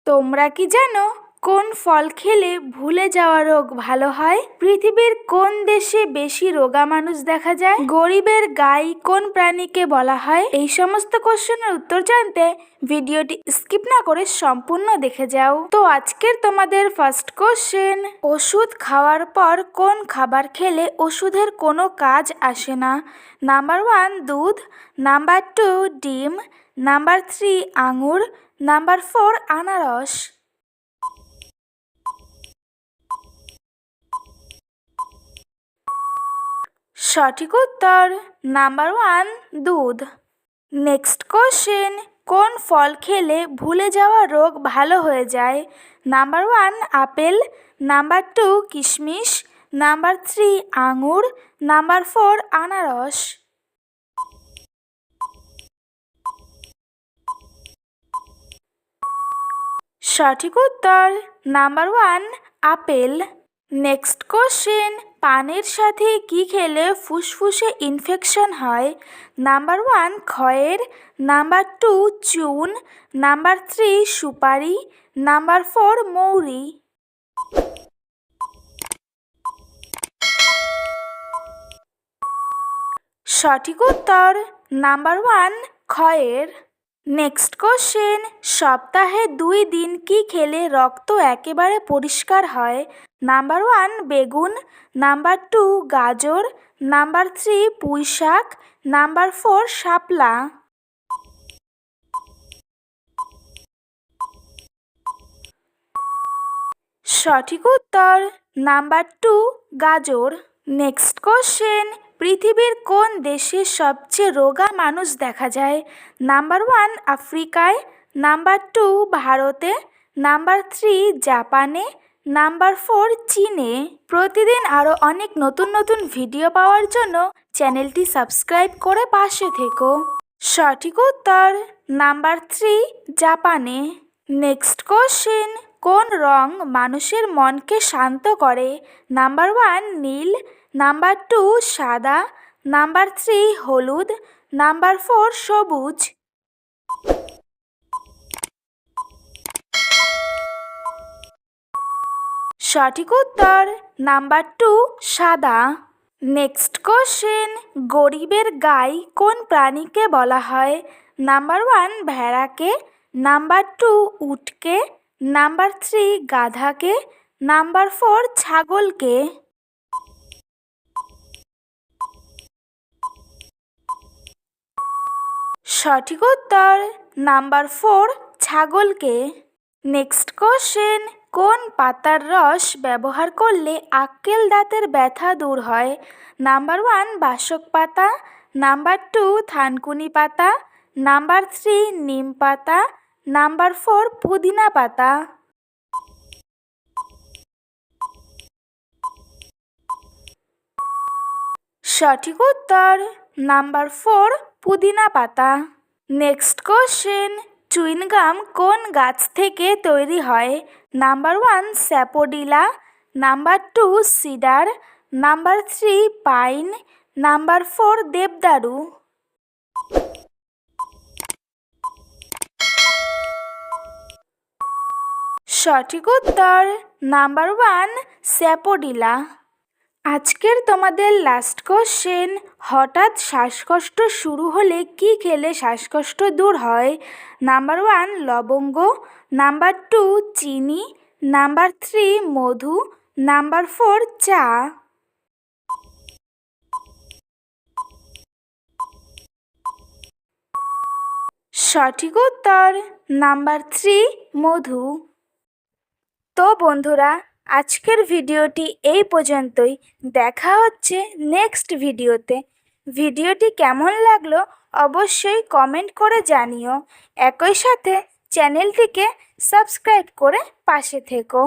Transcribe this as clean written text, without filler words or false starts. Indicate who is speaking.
Speaker 1: তোমরা কি জানো কোন ফল খেলে ভুলে যাওয়া রোগ ভালো হয়? পৃথিবীর কোন দেশে বেশি রোগা মানুষ দেখা যায়? গরিবের গাই কোন প্রাণীকে বলা হয়? এই সমস্ত কোশ্চেনের উত্তর জানতে ভিডিওটি স্কিপ না করে সম্পূর্ণ দেখে যাও। তো আজকের তোমাদের ফার্স্ট কোশ্চেন, ওষুধ খাওয়ার পর কোন খাবার খেলে ওষুধের কোনো কাজ আসে না? নাম্বার 1 দুধ, নাম্বার 2 ডিম, নাম্বার 3 আঙুর, নাম্বার 4 আনারস। সঠিক উত্তর নাম্বার 1 দুধ। নেক্সট কোশ্চেন, কোন ফল খেলে ভুলে যাওয়া রোগ ভালো হয়ে যায়? নাম্বার 1 আপেল, নাম্বার 2 কিশমিশ, নাম্বার 3 আঙুর, নাম্বার 4 আনারস। সঠিক উত্তর নাম্বার 1 আপেল। নেক্সট কোশ্চেন, পানের সাথে কি খেলে ফুসফুসে ইনফেকশন হয়? নাম্বার 1 খয়ের, নাম্বার 2 চুন, নাম্বার 3 সুপারি, নাম্বার 4 মৌরি। সঠিক উত্তর নাম্বার 1 খয়ের। নেক্সট কোশ্চেন, সপ্তাহে 2 দিন কি খেলে রক্ত একেবারে পরিষ্কার হয়? নাম্বার 1 বেগুন, নাম্বার 2 গাজর, নাম্বার 3 পুঁই শাক, নাম্বার 4 শাপলা। সঠিক উত্তর নাম্বার 2 গাজর। নেক্সট কোশ্চেন, পৃথিবীর কোন দেশে সবচেয়ে রোগা মানুষ দেখা যায়? নাম্বার 1 আফ্রিকায়, নাম্বার 2 ভারতে, নাম্বার 3 জাপানে, নাম্বার 4 চীনে। প্রতিদিন আরও অনেক নতুন নতুন ভিডিও পাওয়ার জন্য চ্যানেলটি সাবস্ক্রাইব করে পাশে থেকো। সঠিক উত্তর নাম্বার 3 জাপানে। নেক্সট কোশ্চেন, কোন রং মানুষের মনকে শান্ত করে? নাম্বার 1 নীল, নাম্বার 2 সাদা, নাম্বার 3 হলুদ, নাম্বার 4 সবুজ। সঠিক উত্তর নাম্বার 2 সাদা। নেক্সট কোশ্চেন, গরিবের গাই কোন প্রাণীকে বলা হয়? নাম্বার 1 ভেড়াকে, নাম্বার 2 উটকে, নাম্বার 3 গাধাকে, নাম্বার 4 ছাগলকে। সঠিক উত্তর নাম্বার 4 ছাগলকে। নেক্সট কোশ্চেন, কোন পাতার রস ব্যবহার করলে আক্কেল দাঁতের ব্যথা দূর হয়? নাম্বার 1 বাসক পাতা, নাম্বার 2 থানকুনি পাতা, নাম্বার 3 নিম পাতা, নাম্বার 4 পুদিনা পাতা। সঠিক উত্তর নাম্বার 4 পুদিনা পাতা। নেক্সট কোশ্চেন, চুইনগাম কোন গাছ থেকে তৈরি হয়? Number 1 sapodilla, number 2 cedar, number 3 pine, number 4 দেবদারু। সঠিক উত্তর নাম্বার 1 স্যাপোডিলা। আজকের তোমাদের লাস্ট কোশ্চেন, হঠাৎ শ্বাসকষ্ট শুরু হলে কি খেলে শ্বাসকষ্ট দূর হয়? নাম্বার 1 লবঙ্গ, নাম্বার 2 চিনি, নাম্বার 3 মধু, নাম্বার 4 চা। সঠিক উত্তর নাম্বার 3 মধু। তো বন্ধুরা, আজকের ভিডিওটি এই পর্যন্তই। দেখা হচ্ছে নেক্সট ভিডিওতে। ভিডিওটি কেমন লাগলো অবশ্যই কমেন্ট করে জানিও। একই সাথে চ্যানেলটিকে সাবস্ক্রাইব করে পাশে থেকো।